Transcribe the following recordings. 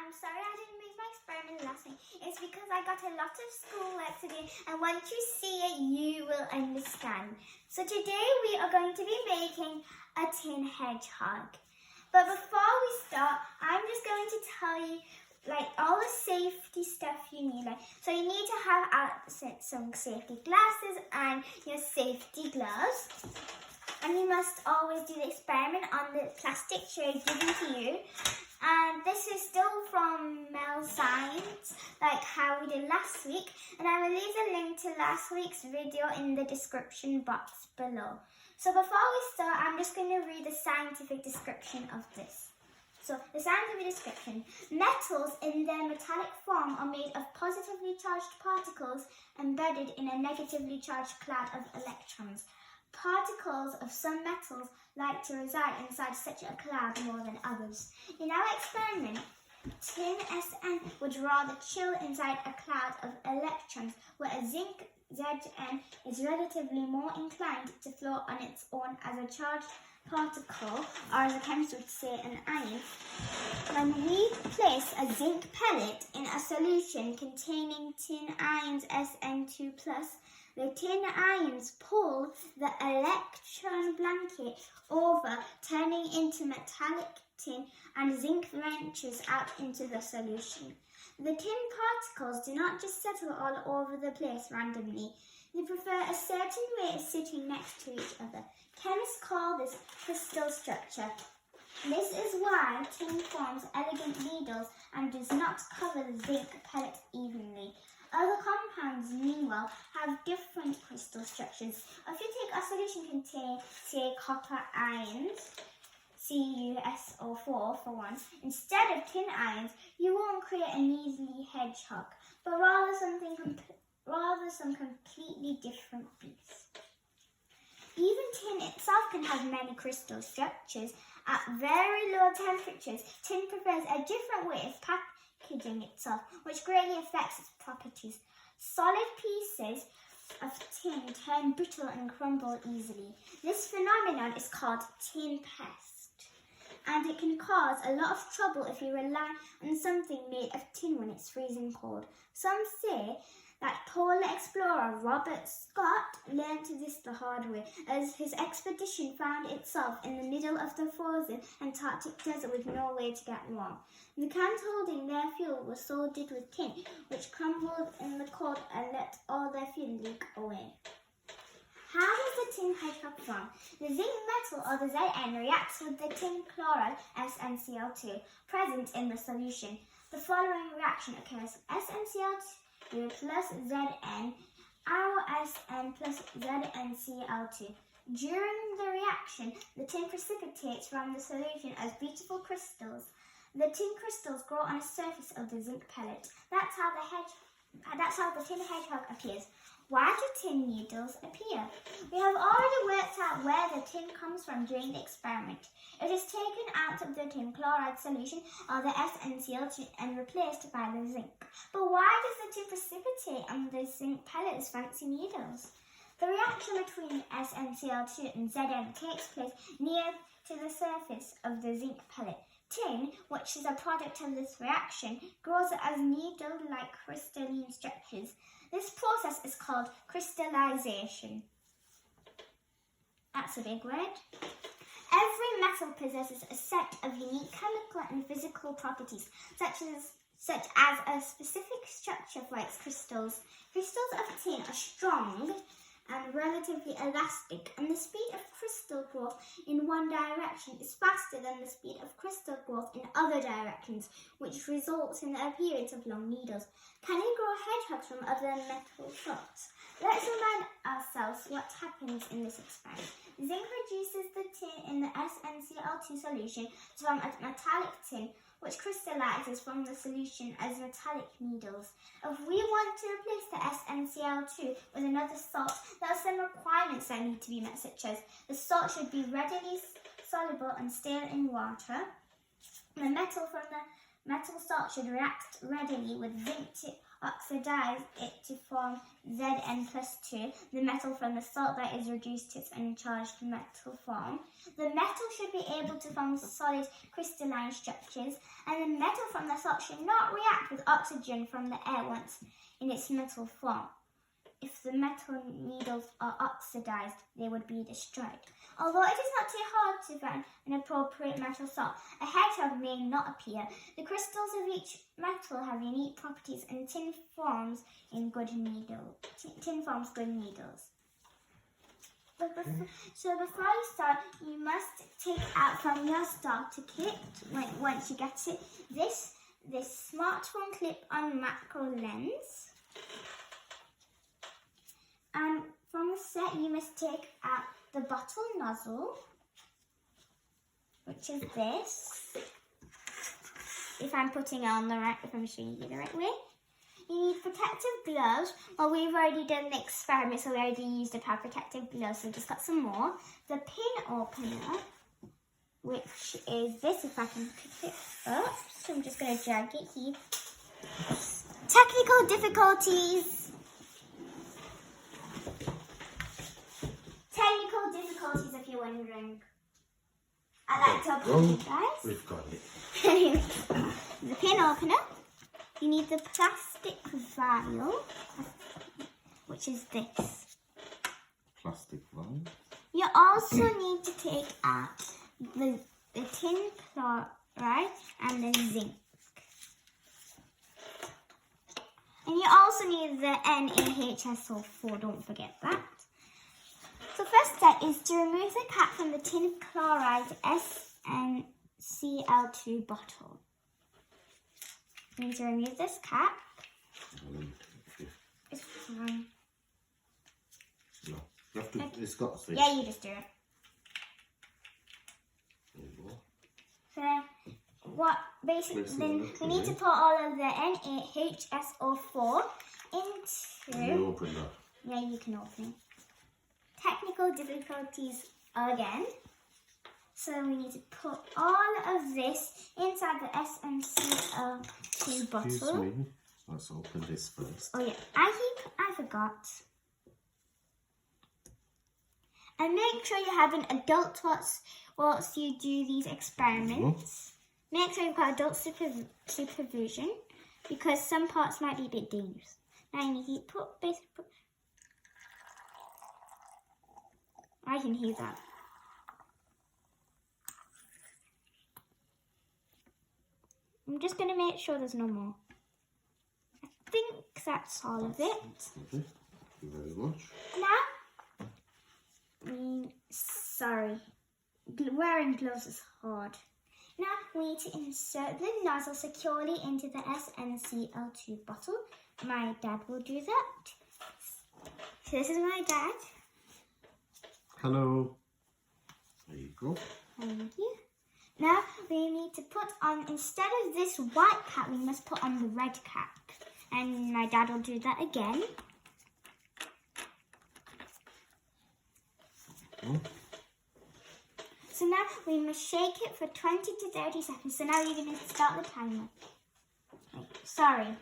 I'm sorry I didn't make my experiment last week. It's because I got a lot of schoolwork to do, and once you see it, you will understand. So today we are going to be making a tin hedgehog. But before we start, I'm just going to tell you all the safety stuff you need. So you need to have some safety glasses and your safety gloves. And you must always do the experiment on the plastic tray given to you. And this is still from Mel Science, like how we did last week. And I will leave the link to last week's video in the description box below. So before we start, I'm just going to read the scientific description of this. So the scientific description: metals in their metallic form are made of positively charged particles embedded in a negatively charged cloud of electrons. Particles of some metals like to reside inside such a cloud more than others. In our experiment, tin Sn would rather chill inside a cloud of electrons, whereas zinc Zn is relatively more inclined to float on its own as a charged particle, or as a chemist would say, an ion. When we place a zinc pellet in a solution containing tin ions Sn2+, the tin ions pull the electron blanket over, turning into metallic tin, and zinc ventures out into the solution. The tin particles do not just settle all over the place randomly. They prefer a certain way of sitting next to each other. Chemists call this crystal structure. This is why tin forms elegant needles and does not cover the zinc pellet evenly. Other compounds, meanwhile, have different crystal structures. If you take a solution containing, say, copper ions, CuSO4 for one, instead of tin ions, you won't create an easy hedgehog, but rather some completely different beast. Even tin itself can have many crystal structures. At very low temperatures, tin prefers a different way of packaging itself, which greatly affects its properties. Solid pieces of tin turn brittle and crumble easily. This phenomenon is called tin pest, and it can cause a lot of trouble if you rely on something made of tin when it's freezing cold. Some say that polar explorer Robert Scott learned this the hard way, as his expedition found itself in the middle of the frozen Antarctic desert with no way to get warm. The cans holding their fuel were soldered with tin, which crumbled in the cold and let all their fuel leak away. How does the tin hedgehog form? The zinc metal, or the Zn, reacts with the tin chloride SnCl2 present in the solution. The following reaction occurs: SnCl2 plus Zn, Sn plus ZnCl2. During the reaction, the tin precipitates from the solution as beautiful crystals. The tin crystals grow on the surface of the zinc pellet. That's how the tin hedgehog appears. Why do tin needles appear? We have already worked out where the tin comes from during the experiment. It is taken out of the tin chloride solution, or the SnCl2, and replaced by the zinc. But why does the tin precipitate on the zinc pellet as fancy needles? The reaction between SnCl2 and Zn takes place near to the surface of the zinc pellet. Tin, which is a product of this reaction, grows as needle-like crystalline structures. This process is called crystallization. That's a big word. Every metal possesses a set of unique chemical and physical properties, such as a specific structure for its crystals. Crystals of tin are strong and relatively elastic, and the speed of crystal growth in one direction is faster than the speed of crystal growth in other directions, which results in the appearance of long needles. Can you grow hedgehogs from other metal parts? Let's remind ourselves what happens in this experiment. Zinc reduces the tin in the SnCl2 solution to form a metallic tin, which crystallizes from the solution as metallic needles. If we want to replace the SnCl2 with another salt, there are some requirements that need to be met, such as the salt should be readily soluble and stale in water. The metal from the metal salt should react readily with zinc to oxidize it to form Zn+2, the metal from the salt that is reduced to its uncharged metal form. The metal should be able to form solid crystalline structures, and the metal from the salt should not react with oxygen from the air once in its metal form. If the metal needles are oxidized, they would be destroyed. Although it is not too hard to find an appropriate metal salt, a hedgehog may not appear. The crystals of each metal have unique properties, and tin forms good needles. So before you start, you must take out from your starter kit, once you get it, this smartphone clip-on macro lens. And from the set, you must take out the bottle nozzle, which is this. If I'm showing you the right way. You need protective gloves. Well, we've already done the experiment, so we already used a pair of protective gloves, so we've just got some more. The pin opener, which is this, if I can pick it up. So I'm just going to drag it here. Technical difficulties. If you're wondering. I like to apologize. We've got it. Anyway, the pin opener. You need the plastic vial, which is this. Plastic vial. You also need to take out the tin chloride and the zinc. And you also need the NaHSO4, don't forget that. The first step is to remove the cap from the tin chloride SnCl2 bottle. You need to remove this cap. It's fine. No, you have to, it's got to. Yeah, you just do it. There you go. So, then we need to put all of the NaHSO4 into... Can you open that? Yeah, you can open it. Technical difficulties again. So we need to put all of this inside the SnCl2 bottle. Excuse me. Let's open this first. Oh yeah, I forgot. And make sure you have an adult whilst you do these experiments. Make sure you've got adult supervision, because some parts might be a bit dangerous. Now you need to put. I can hear that. I'm just going to make sure there's no more. I think that's all of it. Okay. Thank you very much. Now, sorry, wearing gloves is hard. Now we need to insert the nozzle securely into the SnCl2 bottle. My dad will do that. So this is my dad. Hello. There you go. Thank you. Now we need to put on, instead of this white cap, we must put on the red cap. And my dad will do that again. So now we must shake it for 20 to 30 seconds. So now you're going to start the timer. Sorry.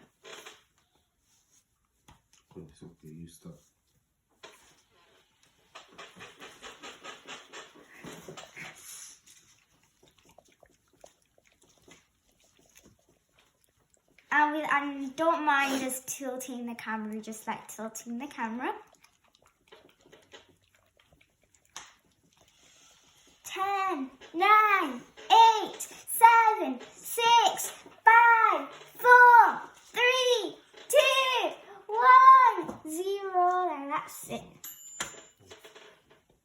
It's okay, you start. And don't mind us tilting the camera, we just like tilting the camera. 10, 9, 8, 7, 6, 5, 4, 3, 2, 1, 0, and that's it.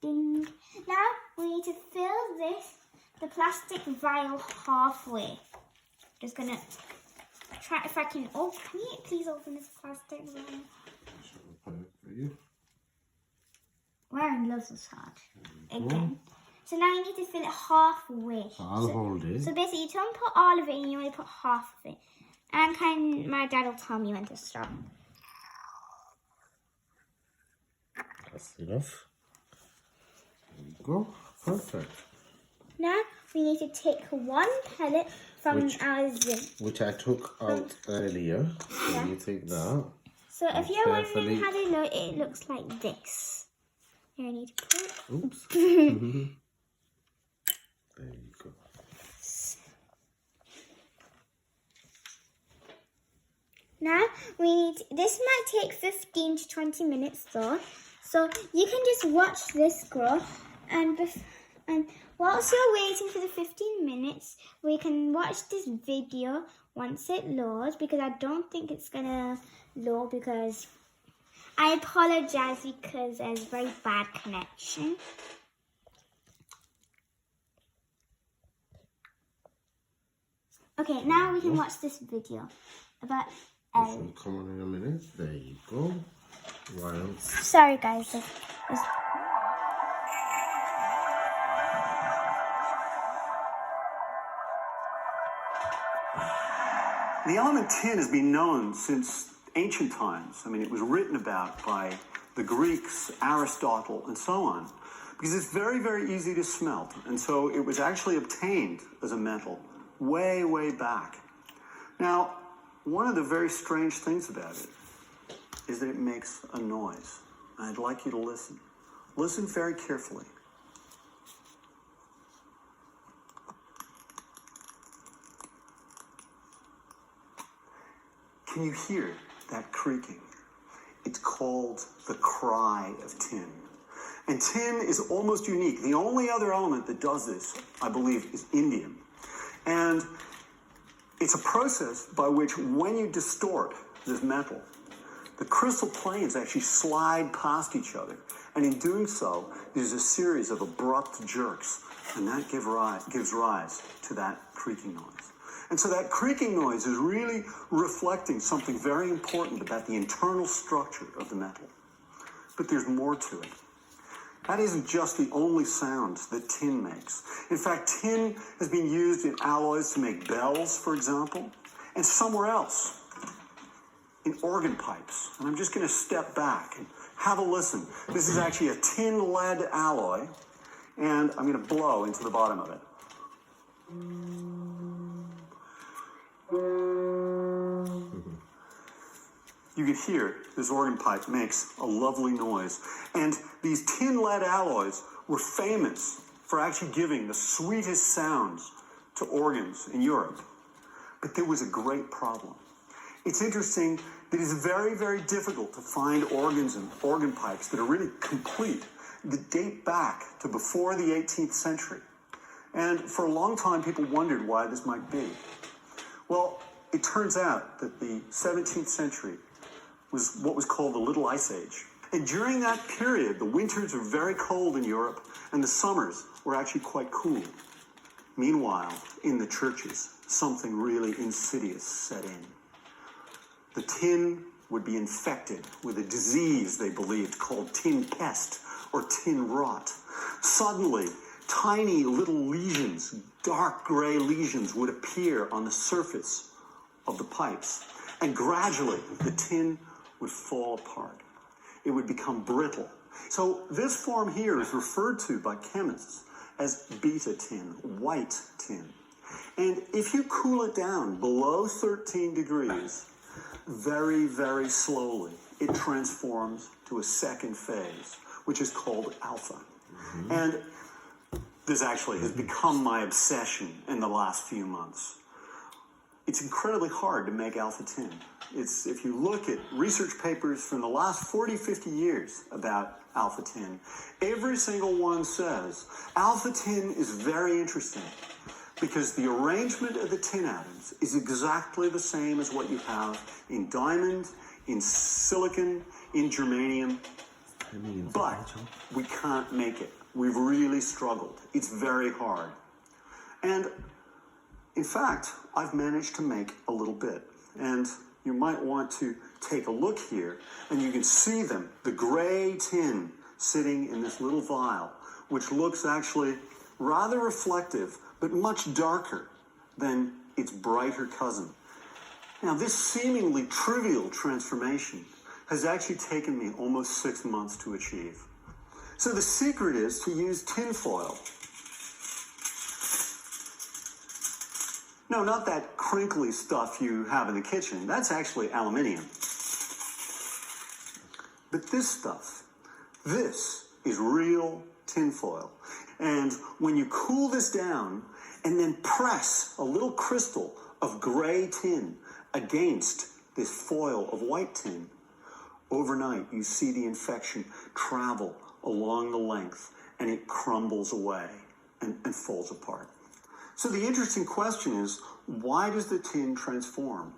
Ding. Now we need to fill the plastic vial halfway. Just gonna try if I can open it. Please open this plastic vial. For you. Wearing gloves is hard. Again. So now you need to fill it halfway. I'll hold it. So basically you don't put all of it in, you only put half of it. And my dad will tell me when to stop. That's enough. There you go. Perfect. Now we need to take one pellet from our zip. Which I took out earlier. Yeah. You take that. So if you're carefully- wondering how they look, it looks like this. Here, I need to put it. Oops. There you go. Now we need. This might take 15 to 20 minutes though, so you can just watch this grow, and whilst you're waiting for the 15 minutes, we can watch this video once it loads, because I don't think it's gonna load, because I apologize because there's very bad connection. Okay, now we can watch this video about. This will come on in a minute. There you go. While Sorry guys. The element tin has been known since ancient times. I mean, it was written about by the Greeks, Aristotle, and so on, because it's very, very easy to smelt. And so it was actually obtained as a metal way, way back. Now, one of the very strange things about it is that it makes a noise. I'd like you to listen. Listen very carefully. Can you hear that creaking? It's called the cry of tin. And tin is almost unique. The only other element that does this, I believe, is indium. And it's a process by which, when you distort this metal, the crystal planes actually slide past each other. And in doing so, there's a series of abrupt jerks. And that gives rise to that creaking noise. And so that creaking noise is really reflecting something very important about the internal structure of the metal. But there's more to it. That isn't just the only sound that tin makes. In fact, tin has been used in alloys to make bells, for example, and somewhere else, in organ pipes. And I'm just going to step back and have a listen. This is actually a tin-lead alloy, and I'm going to blow into the bottom of it. You can hear this organ pipe makes a lovely noise. And these tin-lead alloys were famous for actually giving the sweetest sounds to organs in Europe. But there was a great problem. It's interesting that it's very, very difficult to find organs and organ pipes that are really complete, that date back to before the 18th century. And for a long time, people wondered why this might be. Well, it turns out that the 17th century was what was called the Little Ice Age. And during that period, the winters were very cold in Europe, and the summers were actually quite cool. Meanwhile, in the churches, something really insidious set in. The tin would be infected with a disease they believed called tin pest or tin rot. Suddenly, tiny little lesions, dark gray lesions, would appear on the surface of the pipes. And gradually, the tin would fall apart. It would become brittle. So this form here is referred to by chemists as beta tin, white tin. And if you cool it down below 13 degrees, very, very slowly, it transforms to a second phase, which is called alpha. And this actually has become my obsession in the last few months. It's incredibly hard to make alpha tin. If you look at research papers from the last 40, 50 years about alpha tin, every single one says alpha tin is very interesting because the arrangement of the tin atoms is exactly the same as what you have in diamond, in silicon, in germanium, but we can't make it. We've really struggled. It's very hard. And in fact, I've managed to make a little bit. And you might want to take a look here, and you can see them, the gray tin sitting in this little vial, which looks actually rather reflective, but much darker than its brighter cousin. Now, this seemingly trivial transformation has actually taken me almost 6 months to achieve. So the secret is to use tin foil. No, not that crinkly stuff you have in the kitchen. That's actually aluminium. But this stuff, this is real tinfoil. And when you cool this down and then press a little crystal of gray tin against this foil of white tin, overnight you see the infection travel along the length and it crumbles away and falls apart. So the interesting question is, why does the tin transform?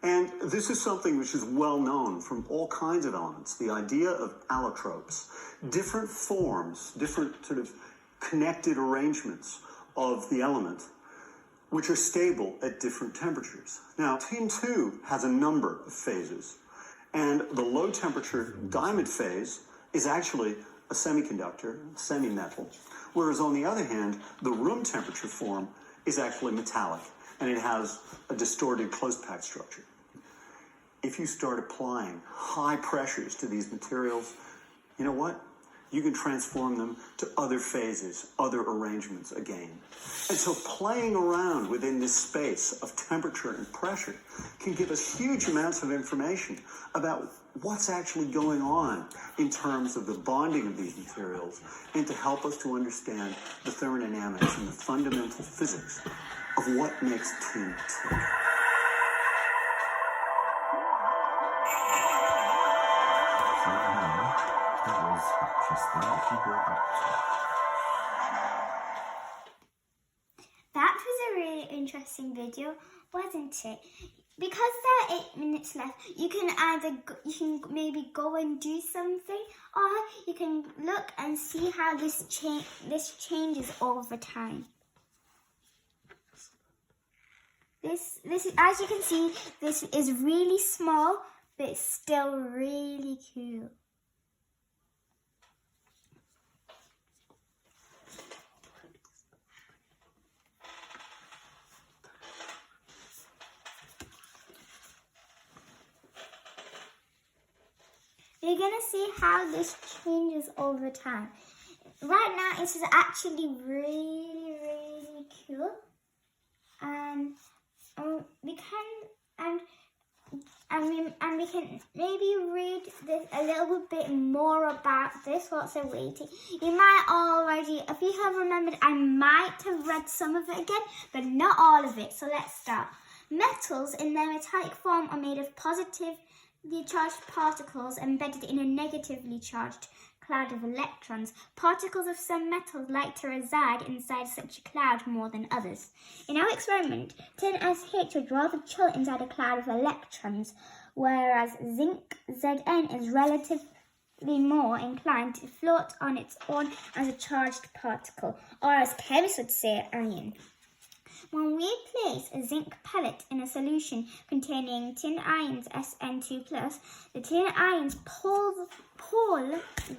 And this is something which is well known from all kinds of elements, the idea of allotropes, different forms, different sort of connected arrangements of the element, which are stable at different temperatures. Now, tin too has a number of phases, and the low temperature diamond phase is actually a semiconductor, semi-metal, whereas on the other hand, the room temperature form is actually metallic, and it has a distorted close-packed structure. If you start applying high pressures to these materials, you know what? You can transform them to other phases, other arrangements again. And so playing around within this space of temperature and pressure can give us huge amounts of information about what's actually going on in terms of the bonding of these materials and to help us to understand the thermodynamics and the fundamental physics of what makes tin tick. That was interesting. If you go back That was a really interesting video, wasn't it? Because there are 8 minutes left, you can maybe go and do something, or you can look and see how this changes over time. This is, as you can see, this is really small, but it's still really cool. You're going to see how this changes over time. Right now, it is actually really, really cool. And we can maybe read this a little bit more about this whilst we're waiting. You might already, if you have remembered, I might have read some of it again, but not all of it. So let's start. Metals in their metallic form are made of positively charged particles embedded in a negatively charged cloud of electrons. Particles of some metals like to reside inside such a cloud more than others. In our experiment, tin SH would rather chill inside a cloud of electrons, whereas zinc Zn is relatively more inclined to float on its own as a charged particle, or as chemists would say, ion. When we place a zinc pellet in a solution containing tin ions Sn2+, the tin ions pull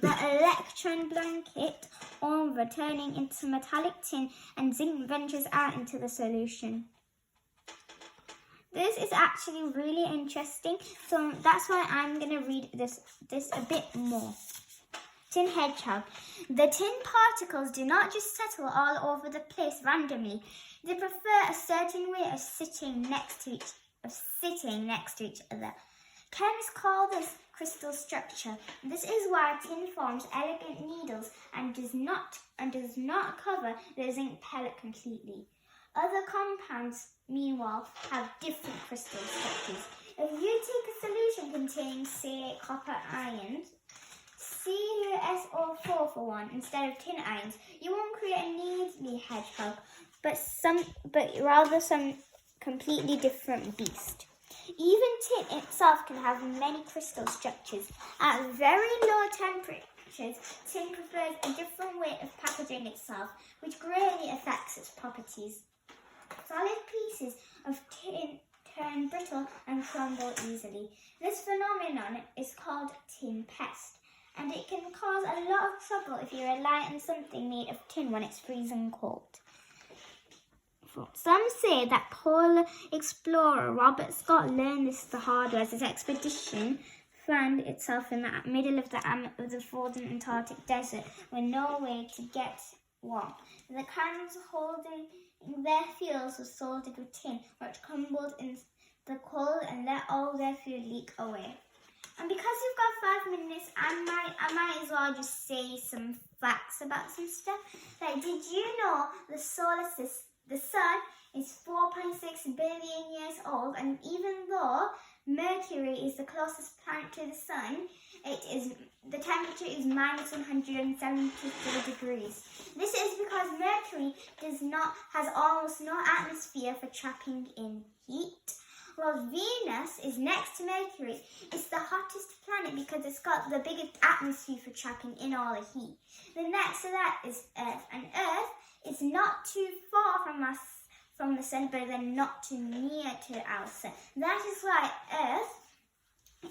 the electron blanket over, turning into metallic tin, and zinc ventures out into the solution. This is actually really interesting, so that's why I'm going to read this a bit more. Tin Hedgehog. The tin particles do not just settle all over the place randomly. They prefer a certain way of sitting next to each other. Chemists call this crystal structure. This is why tin forms elegant needles and does not cover the zinc pellet completely. Other compounds, meanwhile, have different crystal structures. If you take a solution containing, say, copper ions, CuSO4 for one, instead of tin ions, you won't create a needly hedgehog, but rather some completely different beast. Even tin itself can have many crystal structures. At very low temperatures, tin prefers a different way of packaging itself, which greatly affects its properties. Solid pieces of tin turn brittle and crumble easily. This phenomenon is called tin pest, and it can cause a lot of trouble if you rely on something made of tin when it's freezing cold. Some say that polar explorer Robert Scott learned this the hard way as his expedition found itself in the middle of the frozen Antarctic desert with no way to get warm. The cans holding their fuels were salted with tin, which crumbled in the cold and let all their fuel leak away. And because we've got 5 minutes, I might as well just say some facts about some stuff. Like, did you know the sun is 4.6 billion years old, and even though Mercury is the closest planet to the sun, the temperature is minus 173 degrees. This is because Mercury has almost no atmosphere for trapping in heat. Well, Venus is next to Mercury. It's the hottest planet because it's got the biggest atmosphere for trapping in all the heat. The next to that is Earth, and Earth is not too far from the sun, but then not too near to our sun. That is why Earth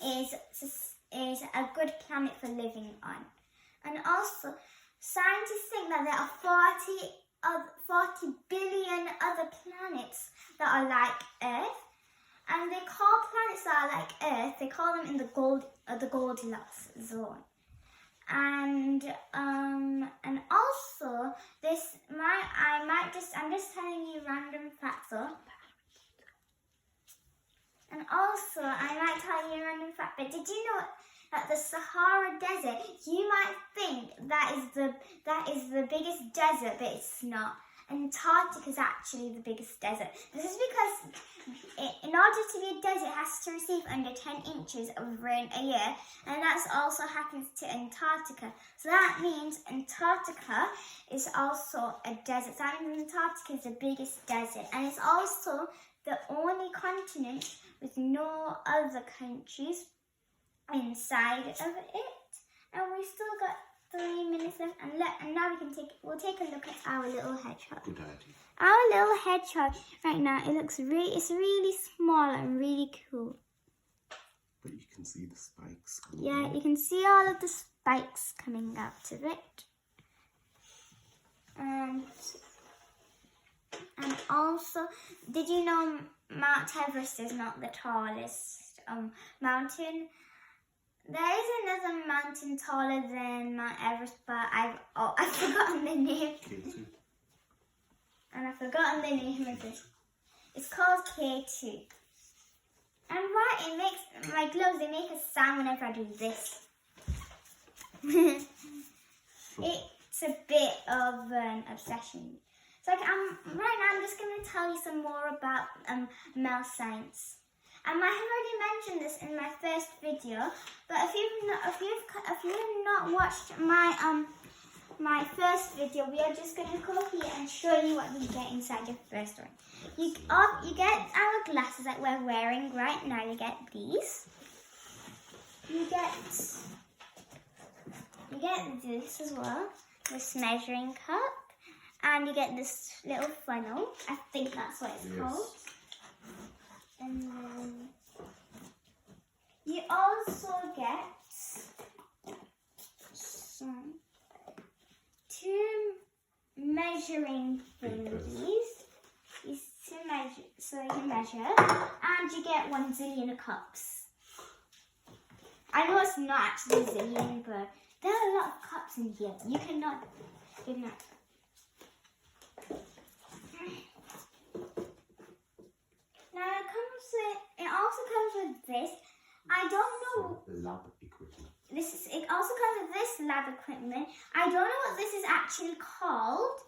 is a good planet for living on. And also, scientists think that there are 40 billion other planets that are like Earth. And they call planets that are like Earth, they call them in the Goldilocks zone. And also I'm just telling you random facts though. And also I might tell you a random fact, but did you know that the Sahara Desert, you might think that is the biggest desert, but it's not. Antarctica is actually the biggest desert. This is because in order to be a desert, it has to receive under 10 inches of rain a year, and that also happens to Antarctica. So that means Antarctica is also a desert. So that means Antarctica is the biggest desert, and it's also the only continent with no other countries inside of it. And we still got 3 minutes left, and now we'll take a look at our little hedgehog. Good idea. Our little hedgehog right now, it's really small and really cool. But you can see the spikes. Yeah, you can see all of the spikes coming out of it. And also, did you know Mount Everest is not the tallest mountain? There is another mountain taller than Mount Everest, but I've forgotten the name. K2. And I've forgotten the name of it. It's called K2. And why it makes my gloves, they make a sound whenever I do this. It's a bit of an obsession. So right now I'm just going to tell you some more about Mel Science. I might have already mentioned this in my first video, but if you've not watched my first video, we are just going to go here and show you what you get inside your first one. You get our glasses that we're wearing right now. You get these. You get this as well, this measuring cup, and you get this little funnel. I think that's what it's called. And then you also get two measuring thingies. To measure, so you can measure, and you get 1 zillion cups. I know it's not actually a zillion, but there are a lot of cups in here. You cannot. Now it also comes with this. I don't know. Lab equipment. It also comes with this lab equipment. I don't know what this is actually called,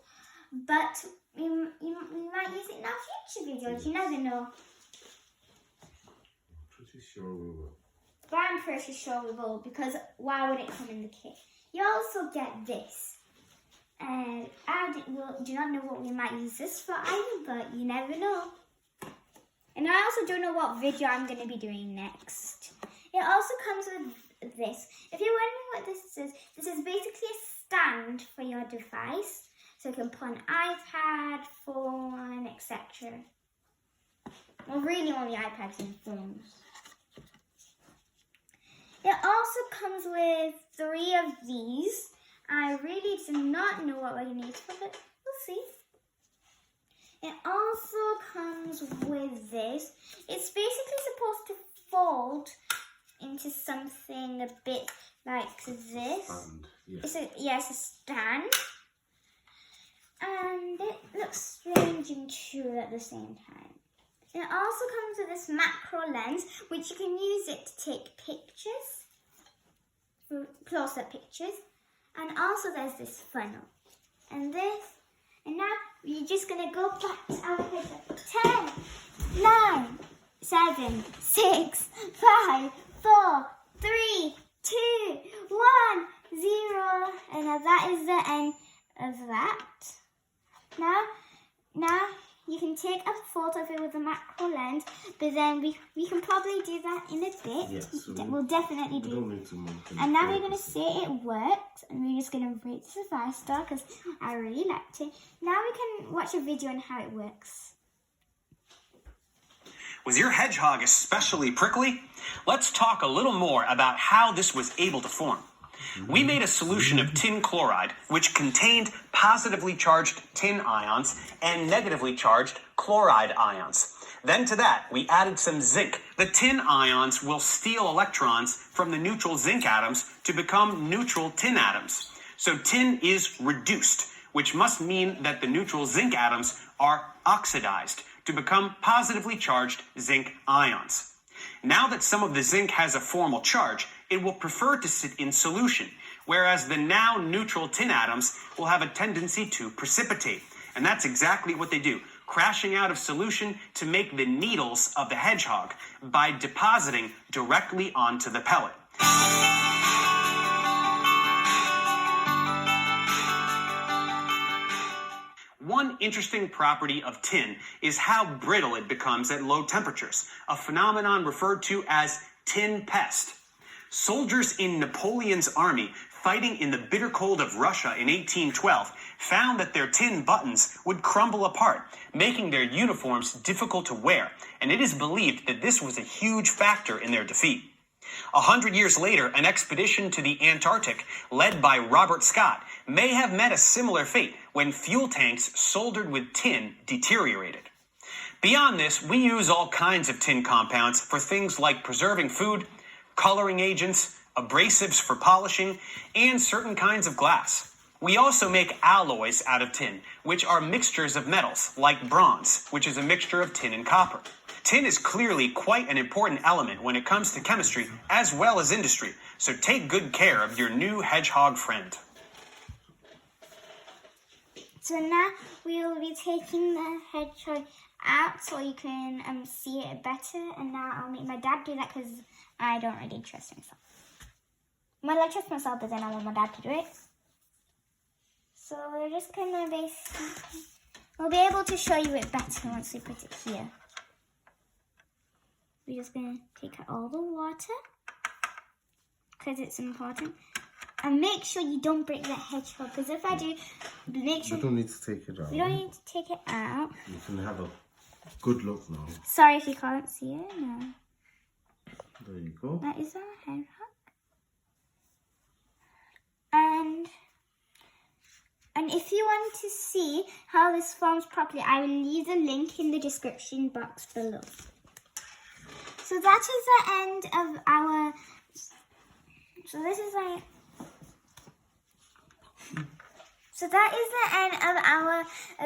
but we might use it in our future videos. You never know. Pretty sure we will. But I'm pretty sure we will, because why would it come in the kit? You also get this. And I do not know what we might use this for either, but you never know. And I also don't know what video I'm going to be doing next. It also comes with this. If you're wondering what this is basically a stand for your device. So you can put an iPad, phone, etc. Well, really only iPads and phones. It also comes with 3 of these. I really do not know what we're going to use for it. We'll see. It also comes with this. It's basically supposed to fold into something a bit like this. Stand, yes. It's a stand. And it looks strange and true at the same time. It also comes with this macro lens, which you can use it to take pictures, close-up pictures. And also there's this funnel. And now we're just going to go back to our hedgehog. 10, 9, 7, 6, 5, 4, 3, 2, 1, 0. And now that is the end of that. Now you can take a photo of it with a macro lens, but then we can probably do that in a bit. Yes, we'll definitely do. Don't need to make And now we're going to say it works, and we're just going to rate this a 5-star because I really liked it. Now we can watch a video on how it works. Was your hedgehog especially prickly? Let's talk a little more about how this was able to form. We made a solution of tin chloride, which contained positively charged tin ions and negatively charged chloride ions. Then to that, we added some zinc. The tin ions will steal electrons from the neutral zinc atoms to become neutral tin atoms. So tin is reduced, which must mean that the neutral zinc atoms are oxidized to become positively charged zinc ions. Now that some of the zinc has a formal charge, it will prefer to sit in solution, whereas the now neutral tin atoms will have a tendency to precipitate. And that's exactly what they do, crashing out of solution to make the needles of the hedgehog by depositing directly onto the pellet. One interesting property of tin is how brittle it becomes at low temperatures, a phenomenon referred to as tin pest. Soldiers in Napoleon's army fighting in the bitter cold of Russia in 1812 found that their tin buttons would crumble apart, making their uniforms difficult to wear, and it is believed that this was a huge factor in their defeat. 100 years later, an expedition to the Antarctic, led by Robert Scott, may have met a similar fate when fuel tanks soldered with tin deteriorated. Beyond this, we use all kinds of tin compounds for things like preserving food, coloring agents, abrasives for polishing, and certain kinds of glass. We also make alloys out of tin, which are mixtures of metals, like bronze, which is a mixture of tin and copper. Tin is clearly quite an important element when it comes to chemistry as well as industry, so take good care of your new hedgehog friend. So now we will be taking the hedgehog out so you can see it better. And now I'll make my dad do that because I don't really trust myself. Well, I trust myself, but then I want my dad to do it. So we're just going to basically... We'll be able to show you it better once we put it here. We're just going to take out all the water because it's important. And make sure you don't break the hedgehog, because if I do, make sure... You don't need to take it out. We don't need to take it out. You can have a good look now. Sorry if you can't see it. No. There you go. That is our hedgehog. And if you want to see how this forms properly, I will leave the link in the description box below. So that is the end of our... So this is like... So that is the end of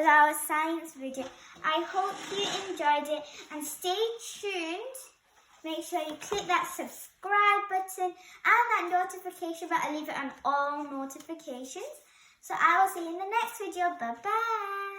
our science video. I hope you enjoyed it, and stay tuned. Make sure you click that subscribe button and that notification button. Leave it on all notifications. So I will see you in the next video. Bye bye.